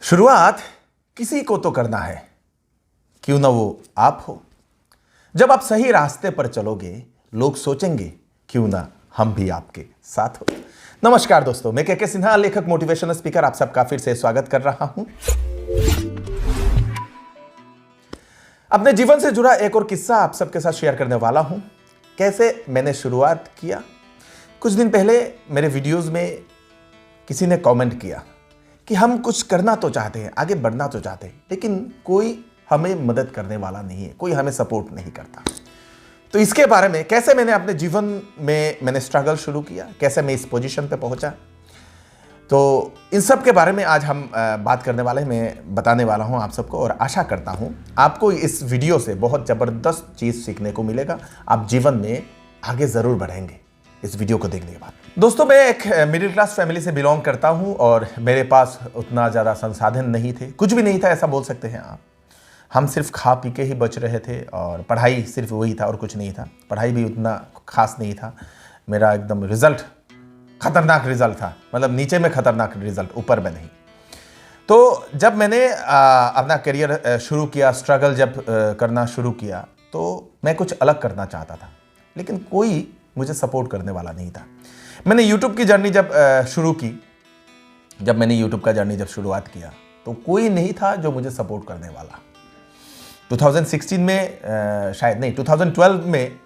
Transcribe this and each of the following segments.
शुरुआत किसी को तो करना है, क्यों ना वो आप हो। जब आप सही रास्ते पर चलोगे, लोग सोचेंगे क्यों ना हम भी आपके साथ हो। नमस्कार दोस्तों, मैं के सिन्हा, लेखक, मोटिवेशनल स्पीकर, आप सबका फिर से स्वागत कर रहा हूं। अपने जीवन से जुड़ा एक और किस्सा आप सबके साथ शेयर करने वाला हूं। कैसे मैंने शुरुआत किया। कुछ दिन पहले मेरे वीडियोस में किसी ने कमेंट किया कि हम कुछ करना तो चाहते हैं, आगे बढ़ना तो चाहते हैं, लेकिन कोई हमें मदद करने वाला नहीं है, कोई हमें सपोर्ट नहीं करता। तो इसके बारे में कैसे मैंने अपने जीवन में मैंने स्ट्रगल शुरू किया, कैसे मैं इस पोजीशन पे पहुंचा, तो इन सब के बारे में आज हम बात करने वाले हैं। मैं बताने वाला हूं आप सबको और आशा करता हूं आपको इस वीडियो से बहुत ज़बरदस्त चीज़ सीखने को मिलेगा। आप जीवन में आगे ज़रूर बढ़ेंगे इस वीडियो को देखने के बाद। दोस्तों, मैं एक मिडिल क्लास फैमिली से बिलोंग करता हूं और मेरे पास उतना ज़्यादा संसाधन नहीं थे, कुछ भी नहीं था ऐसा बोल सकते हैं आप। हम सिर्फ खा पी के ही बच रहे थे और पढ़ाई सिर्फ वही था और कुछ नहीं था। पढ़ाई भी उतना खास नहीं था। मेरा एकदम रिजल्ट खतरनाक रिजल्ट था, मतलब नीचे में खतरनाक रिजल्ट, ऊपर में नहीं। तो जब मैंने अपना करियर शुरू किया, स्ट्रगल जब करना शुरू किया, तो मैं कुछ अलग करना चाहता था, लेकिन कोई मुझे सपोर्ट करने वाला नहीं था। मैंने यूट्यूब की जर्नी जब शुरू की, जब मैंने यूट्यूब का जर्नी जब शुरुआत किया, तो कोई नहीं था जो मुझे सपोर्ट करने वाला। 2016 में शायद नहीं, 2012 में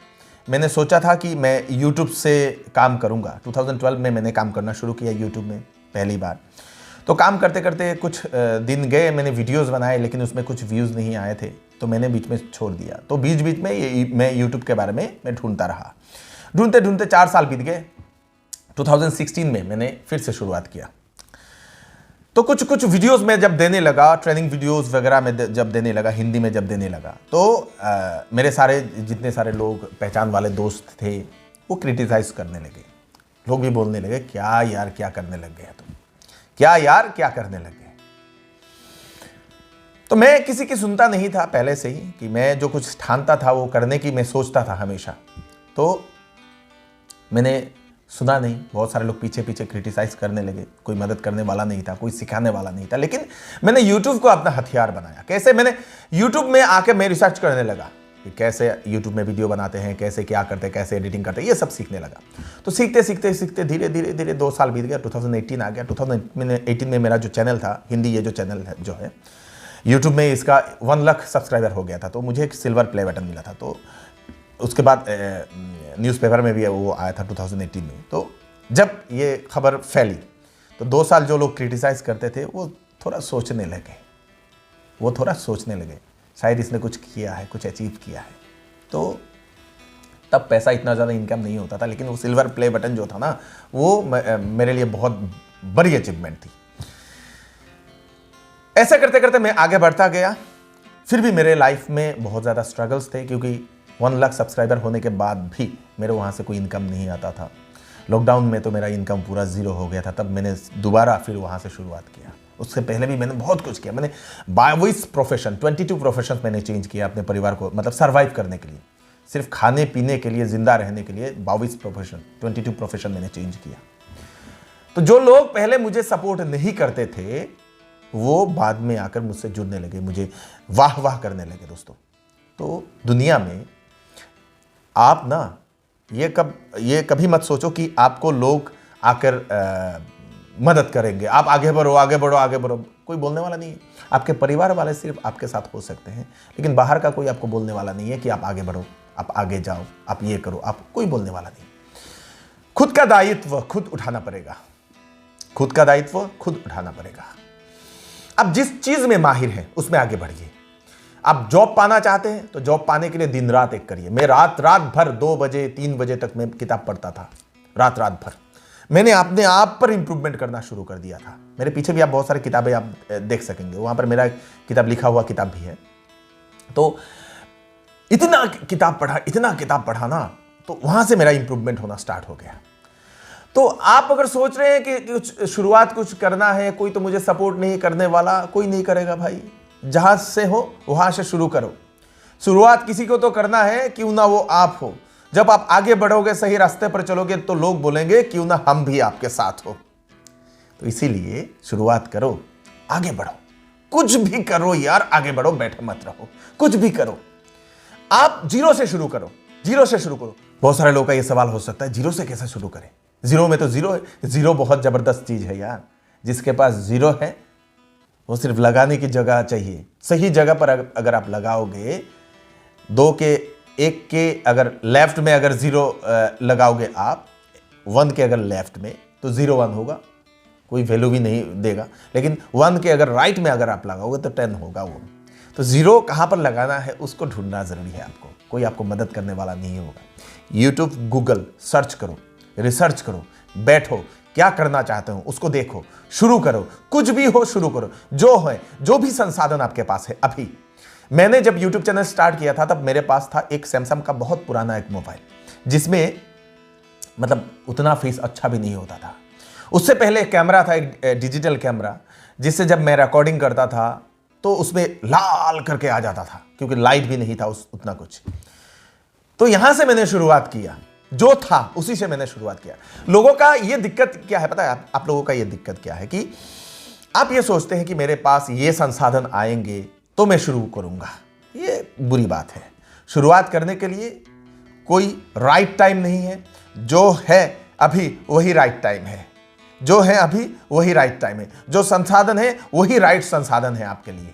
मैंने सोचा था कि मैं यूट्यूब से काम करूंगा। 2012 में मैंने काम करना शुरू किया यूट्यूब में पहली बार। तो काम करते करते कुछ दिन गए, मैंने वीडियोस बनाए, लेकिन उसमें कुछ व्यूज़ नहीं आए थे, तो मैंने बीच में छोड़ दिया। तो बीच बीच में मैं यूट्यूब के बारे में मैं ढूंढता रहा। ढूंढते ढूंढते 4 साल बीत गए। 2016 में मैंने फिर से शुरुआत किया। तो कुछ वीडियोस में जब देने लगा, ट्रेनिंग वीडियोस वगैरह में जब देने लगा, हिंदी में जब देने लगा, तो मेरे सारे जितने सारे लोग, पहचान वाले दोस्त थे, वो क्रिटिसाइज करने लगे। लोग भी बोलने लगे, क्या यार क्या करने लग गए तुम, क्या यार क्या करने लग गए। तो मैं किसी की सुनता नहीं था पहले से ही, कि मैं जो कुछ ठानता था वो करने की मैं सोचता था हमेशा। तो मैंने सुना नहीं। बहुत सारे लोग पीछे पीछे क्रिटिसाइज करने लगे, कोई मदद करने वाला नहीं था, कोई सिखाने वाला नहीं था। लेकिन मैंने यूट्यूब को अपना हथियार बनाया। कैसे? मैंने यूट्यूब में आके मैं रिसर्च करने लगा कि कैसे यूट्यूब में वीडियो बनाते हैं, कैसे क्या करते हैं, कैसे एडिटिंग करते हैं, ये सब सीखने लगा। तो सीखते सीखते सीखते धीरे धीरे धीरे 2 साल बीत गया। 2018 आ गया। 2018 में मेरा जो चैनल था, हिंदी ये जो चैनल है जो है यूट्यूब में, इसका 1 लाख सब्सक्राइबर हो गया था। तो मुझे एक सिल्वर प्ले बटन मिला था। तो उसके बाद न्यूज़पेपर में भी वो आया था 2018 में। तो जब ये खबर फैली, तो 2 साल जो लोग क्रिटिसाइज़ करते थे वो थोड़ा सोचने लगे, शायद इसने कुछ किया है, कुछ अचीव किया है। तो तब पैसा इतना ज़्यादा इनकम नहीं होता था, लेकिन वो सिल्वर प्ले बटन जो था ना, वो मेरे लिए बहुत बड़ी अचीवमेंट थी। ऐसा करते करते मैं आगे बढ़ता गया। फिर भी मेरे लाइफ में बहुत ज़्यादा स्ट्रगल्स थे, क्योंकि 1 लाख सब्सक्राइबर होने के बाद भी मेरे वहाँ से कोई इनकम नहीं आता था। लॉकडाउन में तो मेरा इनकम पूरा 0 हो गया था। तब मैंने दोबारा फिर वहाँ से शुरुआत किया। उससे पहले भी मैंने बहुत कुछ किया। मैंने 22 प्रोफेशन, 22 प्रोफेशन मैंने चेंज किया अपने परिवार को, मतलब सर्वाइव करने के लिए, सिर्फ खाने पीने के लिए, जिंदा रहने के लिए 22 प्रोफेशन मैंने चेंज किया। तो जो लोग पहले मुझे सपोर्ट नहीं करते थे, वो बाद में आकर मुझसे जुड़ने लगे, मुझे वाह वाह करने लगे। दोस्तों, तो दुनिया में आप ना ये कभी मत सोचो कि आपको लोग आकर मदद करेंगे, आप आगे बढ़ो आगे बढ़ो आगे बढ़ो। कोई बोलने वाला नहीं है। आपके परिवार वाले सिर्फ आपके साथ हो सकते हैं, लेकिन बाहर का कोई आपको बोलने वाला नहीं है कि आप आगे बढ़ो, आप आगे जाओ, आप ये करो, आप कोई बोलने वाला नहीं। खुद का दायित्व खुद उठाना पड़ेगा। खुद का दायित्व खुद उठाना पड़ेगा। आप जिस चीज में माहिर हैं उसमें आगे बढ़िए। आप जॉब पाना चाहते हैं तो जॉब पाने के लिए दिन रात एक करिए। मैं रात भर 2 बजे 3 बजे तक मैं किताब पढ़ता था, रात भर। मैंने अपने आप पर इंप्रूवमेंट करना शुरू कर दिया था। मेरे पीछे भी आप बहुत सारी किताबें आप देख सकेंगे, वहां पर मेरा किताब लिखा हुआ किताब भी है। तो इतना किताब पढ़ा ना, तो वहां से मेरा इंप्रूवमेंट होना स्टार्ट हो गया। तो आप अगर सोच रहे हैं कि शुरुआत कुछ करना है, कोई तो मुझे सपोर्ट नहीं करने वाला, कोई नहीं करेगा भाई। जहां से हो वहां से शुरू करो। शुरुआत किसी को तो करना है, क्यों ना वो आप हो। जब आप आगे बढ़ोगे, सही रास्ते पर चलोगे, तो लोग बोलेंगे क्यों ना हम भी आपके साथ हो। तो इसीलिए शुरुआत करो, आगे बढ़ो, कुछ भी करो यार, आगे बढ़ो, बैठे मत रहो, कुछ भी करो। आप जीरो से शुरू करो, जीरो से शुरू करो। बहुत सारे लोगों का ये सवाल हो सकता है, जीरो से कैसे शुरू करें? जीरो में तो जीरो है। जीरो बहुत जबरदस्त चीज है यार। जिसके पास जीरो है वो सिर्फ लगाने की जगह चाहिए। सही जगह पर अगर आप लगाओगे, दो के एक के अगर लेफ्ट में अगर जीरो लगाओगे आप, वन के अगर लेफ्ट में, तो 0 1 होगा, कोई वैल्यू भी नहीं देगा। लेकिन 1 के अगर राइट में अगर आप लगाओगे तो 10 होगा वो। तो जीरो कहाँ पर लगाना है उसको ढूंढना जरूरी है आपको। कोई आपको मदद करने वाला नहीं होगा। यूट्यूब, गूगल सर्च करो, रिसर्च करो, बैठो, क्या करना चाहते हो उसको देखो, शुरू करो, कुछ भी हो शुरू करो। जो है, जो भी संसाधन आपके पास है। अभी मैंने जब यूट्यूब चैनल स्टार्ट किया था तब मेरे पास था एक सैमसंग का बहुत पुराना एक मोबाइल, जिसमें मतलब उतना फीस अच्छा भी नहीं होता था। उससे पहले कैमरा था, एक डिजिटल कैमरा, जिससे जब मैं रिकॉर्डिंग करता था तो उसमें लाल करके आ जाता था, क्योंकि लाइट भी नहीं था उतना कुछ। तो यहां से मैंने शुरुआत किया, जो था उसी से मैंने शुरुआत किया। लोगों का ये दिक्कत क्या है पता है? आप लोगों का ये दिक्कत क्या है कि आप ये सोचते हैं कि मेरे पास ये संसाधन आएंगे तो मैं शुरू करूंगा। ये बुरी बात है। शुरुआत करने के लिए कोई राइट टाइम नहीं है। जो है अभी वही राइट टाइम है। जो है अभी वही राइट टाइम है। जो संसाधन है वही राइट संसाधन है आपके लिए।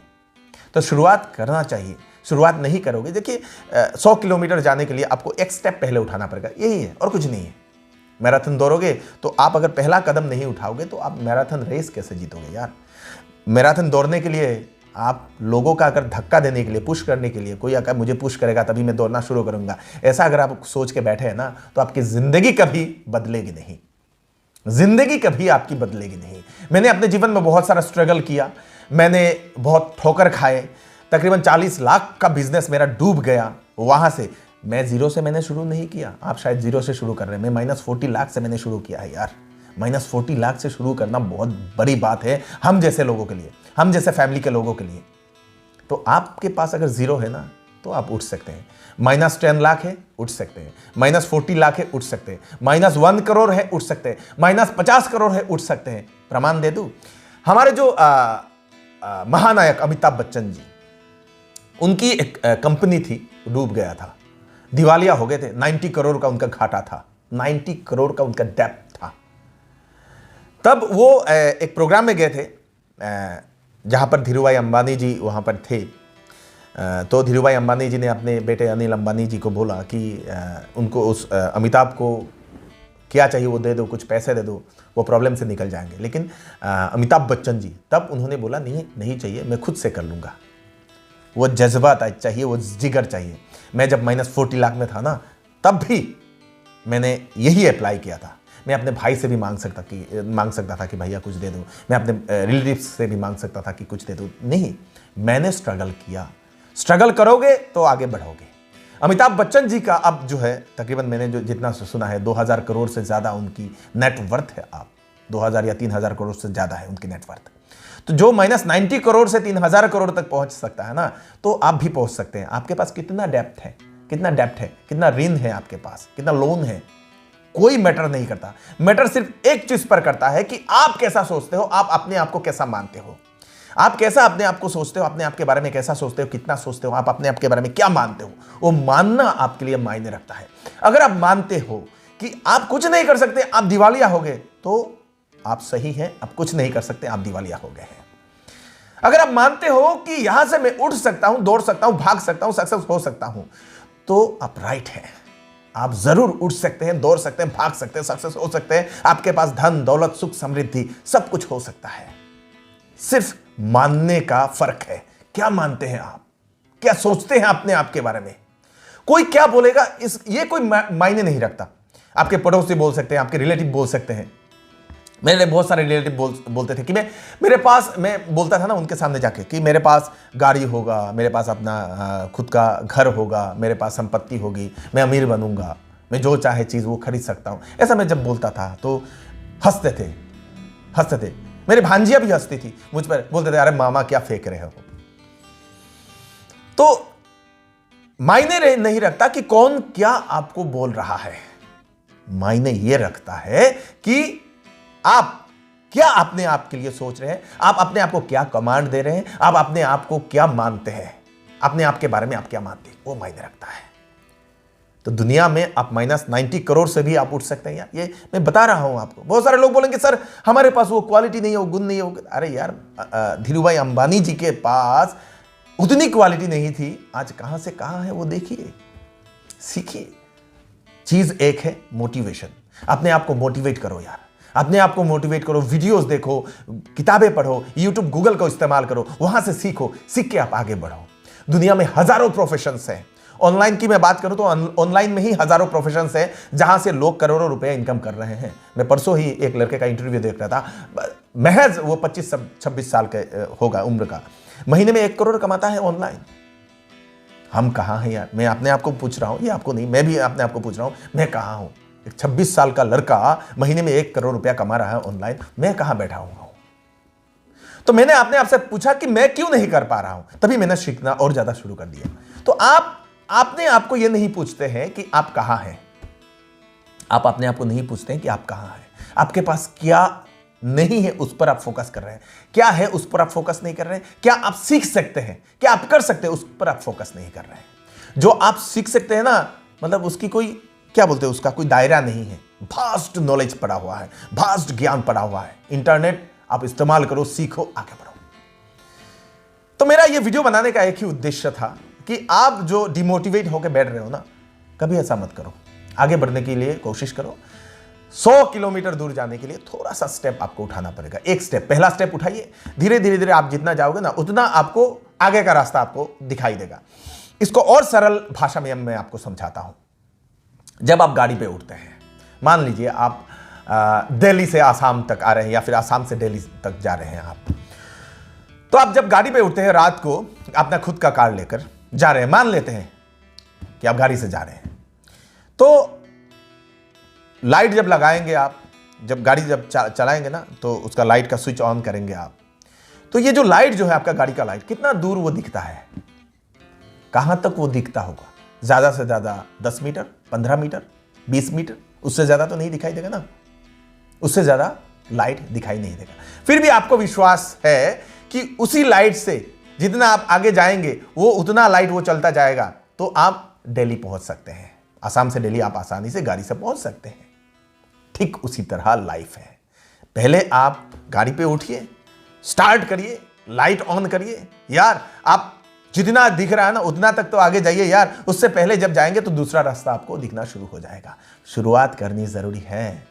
तो शुरुआत करना चाहिए। शुरुआत नहीं करोगे, देखिए 100 किलोमीटर जाने के लिए आपको एक स्टेप पहले उठाना पड़ेगा, यही है और कुछ नहीं है। मैराथन दौड़ोगे तो आप अगर पहला कदम नहीं उठाओगे तो आप मैराथन रेस कैसे जीतोगे यार? मैराथन दौड़ने के लिए आप लोगों का अगर धक्का देने के लिए, पुश करने के लिए, कोई अगर मुझे पुश करेगा तभी मैं दौड़ना शुरू करूंगा, ऐसा अगर आप सोच के बैठे हैं ना, तो आपकी जिंदगी कभी बदलेगी नहीं। जिंदगी कभी आपकी बदलेगी नहीं। मैंने अपने जीवन में बहुत सारा स्ट्रगल किया, मैंने बहुत ठोकर खाए, तकरीबन 40 लाख का बिजनेस मेरा डूब गया। वहां से मैं जीरो से मैंने शुरू नहीं किया। आप शायद जीरो से शुरू कर रहे हैं, मैं -40 लाख से मैंने शुरू किया है यार। -40 लाख से शुरू करना बहुत बड़ी बात है हम जैसे लोगों के लिए, हम जैसे फैमिली के लोगों के लिए। तो आपके पास अगर जीरो है ना तो आप उठ सकते हैं। -10 लाख है, उठ सकते हैं। -40 लाख है, उठ सकते हैं। -1 करोड़ है, उठ सकते हैं। -50 करोड़ है, उठ सकते हैं। प्रमाण दे दूं, हमारे जो महानायक अमिताभ बच्चन जी, उनकी एक कंपनी थी, डूब गया था, दिवालिया हो गए थे। 90 करोड़ का उनका घाटा था, 90 करोड़ का उनका डेब्ट था। तब वो एक प्रोग्राम में गए थे जहां पर धीरूभाई अंबानी जी वहां पर थे। तो धीरूभाई अंबानी जी ने अपने बेटे अनिल अंबानी जी को बोला कि उनको उस अमिताभ को क्या चाहिए वो दे दो, कुछ पैसे दे दो, वो प्रॉब्लम से निकल जाएंगे। लेकिन अमिताभ बच्चन जी तब उन्होंने बोला नहीं, नहीं चाहिए, मैं खुद से कर लूँगा। वो जज्बा चाहिए, वो जिगर चाहिए। मैं जब -40 लाख में था ना, तब भी मैंने यही अप्लाई किया था। मैं अपने भाई से भी मांग सकता था कि भैया कुछ दे दो, मैं अपने रिलेटिव्स से भी मांग सकता था कि कुछ दे दो। नहीं, मैंने स्ट्रगल किया। स्ट्रगल करोगे तो आगे बढ़ोगे। अमिताभ बच्चन जी का अब जो है तकरीबन मैंने जो जितना सुना है 2000 करोड़ से ज़्यादा उनकी नेटवर्थ है। आप 2000 या 3000 करोड़ से ज़्यादा है उनकी नेटवर्थ। तो जो -90 करोड़ से 3000 करोड़ तक पहुंच सकता है ना, तो आप भी पहुंच सकते हैं। आपके पास कितना डेप्थ है, कितना डेप्थ है, कितना ऋण है आपके पास, कितना लोन है, कोई मैटर नहीं करता। मैटर सिर्फ एक चीज पर करता है कि आप कैसा सोचते हो, आप अपने आप को कैसा मानते हो, आप कैसा अपने आप को सोचते हो, अपने आप के बारे में कैसा सोचते हो, कितना सोचते हो, आप अपने आप के बारे में क्या मानते हो, वो मानना आपके लिए मायने रखता है। अगर आप मानते हो कि आप कुछ नहीं कर सकते, आप दिवालिया हो गए, तो आप सही हैं, आप कुछ नहीं कर सकते, आप दिवालिया हो गए हैं। अगर आप मानते हो कि यहां से मैं उठ सकता हूं, दौड़ सकता हूं, भाग सकता हूं, सक्सेस हो सकता हूं, तो आप राइट हैं। आप जरूर उठ सकते हैं, दौड़ सकते हैं, भाग सकते हैं, सक्सेस हो सकते हैं। आपके पास धन, दौलत, सुख, समृद्धि सब कुछ हो सकता है। सिर्फ मानने का फर्क है। क्या मानते हैं आप, क्या सोचते हैं अपने आप के बारे में। कोई क्या बोलेगा ये कोई मायने नहीं रखता। आपके पड़ोसी बोल सकते हैं, आपके रिलेटिव बोल सकते हैं। मेरे बहुत सारे रिलेटिव बोलते थे कि मैं बोलता था ना उनके सामने जाके कि मेरे पास गाड़ी होगा, मेरे पास अपना खुद का घर होगा, मेरे पास संपत्ति होगी, मैं अमीर बनूंगा, मैं जो चाहे चीज़ वो खरीद सकता हूँ। ऐसा मैं जब बोलता था तो हंसते थे। मेरी भांजियाँ भी हंसती थी मुझ पर, बोलते थे अरे मामा क्या फेंक रहे हो। तो मायने नहीं रखता कि कौन क्या आपको बोल रहा है। मायने ये रखता है कि आप क्या अपने आप के लिए सोच रहे हैं, आप अपने आप को क्या कमांड दे रहे हैं, आप अपने आप को क्या मानते हैं, अपने आप के बारे में आप क्या मानते हैं, वो मायने रखता है। तो दुनिया में आप -90 करोड़ से भी आप उठ सकते हैं यार, ये मैं बता रहा हूं आपको। बहुत सारे लोग बोलेंगे सर हमारे पास वो क्वालिटी नहीं है, वो गुण नहीं है। अरे यार, धीरूभाई अंबानी जी के पास उतनी क्वालिटी नहीं थी, आज कहां से कहां है वो देखिए, सीखिए। चीज एक है मोटिवेशन। अपने आप को मोटिवेट करो यार, अपने आप को मोटिवेट करो, वीडियोस देखो, किताबें पढ़ो, यूट्यूब गूगल का इस्तेमाल करो, वहां से सीखो, सीख के आप आगे बढ़ो। दुनिया में हजारों प्रोफेशंस हैं। ऑनलाइन की मैं बात करूं तो ऑनलाइन में ही हजारों प्रोफेशंस हैं जहां से लोग करोड़ों रुपए इनकम कर रहे हैं। मैं परसों ही एक लड़के का इंटरव्यू देख रहा था, महज वो 25-26 साल का होगा उम्र का, महीने में 1 करोड़ कमाता है ऑनलाइन। हम कहां हैं यार? मैं अपने आप को पूछ रहा हूं, ये आपको नहीं, मैं भी अपने आप को पूछ रहा हूं, मैं कहां हूं? एक 26 साल का लड़का महीने में 1 करोड़ रुपया कमा रहा है ऑनलाइन, मैं कहां बैठा हुआ हूं? तो मैंने अपने आप से पूछा कि मैं क्यों नहीं कर पा रहा हूं, तभी मैंने सीखना और ज्यादा शुरू कर दिया। तो आपने आपको यह नहीं पूछते हैं कि आप कहां हैं, आप अपने आप को नहीं पूछते हैं कि आप कहां हैं, आपके पास क्या नहीं है उस पर आप फोकस कर रहे हैं, क्या है उस पर आप फोकस नहीं कर रहे हैं, क्या आप सीख सकते हैं, क्या आप कर सकते हैं उस पर आप फोकस नहीं कर रहे हैं। जो आप सीख सकते हैं ना, मतलब उसकी कोई क्या बोलते हैं, उसका कोई दायरा नहीं है। भास्ट नॉलेज पड़ा हुआ है, भास्ट ज्ञान पड़ा हुआ है। इंटरनेट आप इस्तेमाल करो, सीखो, आगे बढ़ो। तो मेरा ये वीडियो बनाने का एक ही उद्देश्य था कि आप जो डिमोटिवेट होकर बैठ रहे हो ना, कभी ऐसा मत करो। आगे बढ़ने के लिए कोशिश करो। 100 किलोमीटर दूर जाने के लिए थोड़ा सा स्टेप आपको उठाना पड़ेगा। एक स्टेप, पहला स्टेप उठाइए, धीरे धीरे धीरे आप जितना जाओगे ना, उतना आपको आगे का रास्ता आपको दिखाई देगा। इसको और सरल भाषा में मैं आपको समझाता हूं। जब आप गाड़ी पे उठते हैं, मान लीजिए आप दिल्ली से आसाम तक आ रहे हैं या फिर आसाम से दिल्ली तक जा रहे हैं आप, तो आप जब गाड़ी पे उठते हैं रात को, अपना खुद का कार लेकर जा रहे हैं, मान लेते हैं कि आप गाड़ी से जा रहे हैं, तो लाइट जब लगाएंगे आप, जब गाड़ी जब चलाएंगे ना, तो उसका लाइट का स्विच ऑन करेंगे आप, तो ये जो लाइट जो है आपका गाड़ी का लाइट, कितना दूर वो दिखता है, कहां तक वो दिखता होगा? ज्यादा से ज्यादा 10 मीटर, 15 मीटर, 20 मीटर, उससे ज्यादा तो नहीं दिखाई देगा ना, उससे ज्यादा लाइट दिखाई नहीं देगा। फिर भी आपको विश्वास है कि उसी लाइट से जितना आप आगे जाएंगे वो उतना लाइट वो चलता जाएगा, तो आप दिल्ली पहुंच सकते हैं। आसाम से दिल्ली आप आसानी से गाड़ी से पहुंच सकते हैं। ठीक उसी तरह लाइफ है। पहले आप गाड़ी पे उठिए, स्टार्ट करिए, लाइट ऑन करिए यार, आप जितना दिख रहा है ना उतना तक तो आगे जाइए यार। उससे पहले जब जाएंगे तो दूसरा रास्ता आपको दिखना शुरू हो जाएगा। शुरुआत करनी जरूरी है,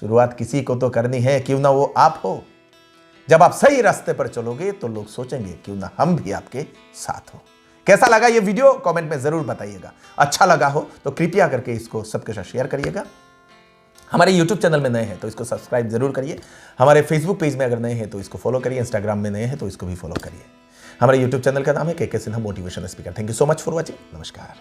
शुरुआत किसी को तो करनी है, क्यों ना वो आप हो। जब आप सही रास्ते पर चलोगे तो लोग सोचेंगे क्यों ना हम भी आपके साथ हो। कैसा लगा ये वीडियो कमेंट में जरूर बताइएगा। अच्छा लगा हो तो कृपया करके इसको सबके साथ शेयर करिएगा। हमारे YouTube चैनल में नए हैं तो इसको सब्सक्राइब जरूर करिए। हमारे Facebook पेज में अगर नए हैं तो इसको फॉलो करिए। इंस्टाग्राम में नए हैं तो इसको भी फॉलो करिए। हमारे YouTube चैनल का नाम है के Sinha motivation speaker. Thank you so much for watching. नमस्कार।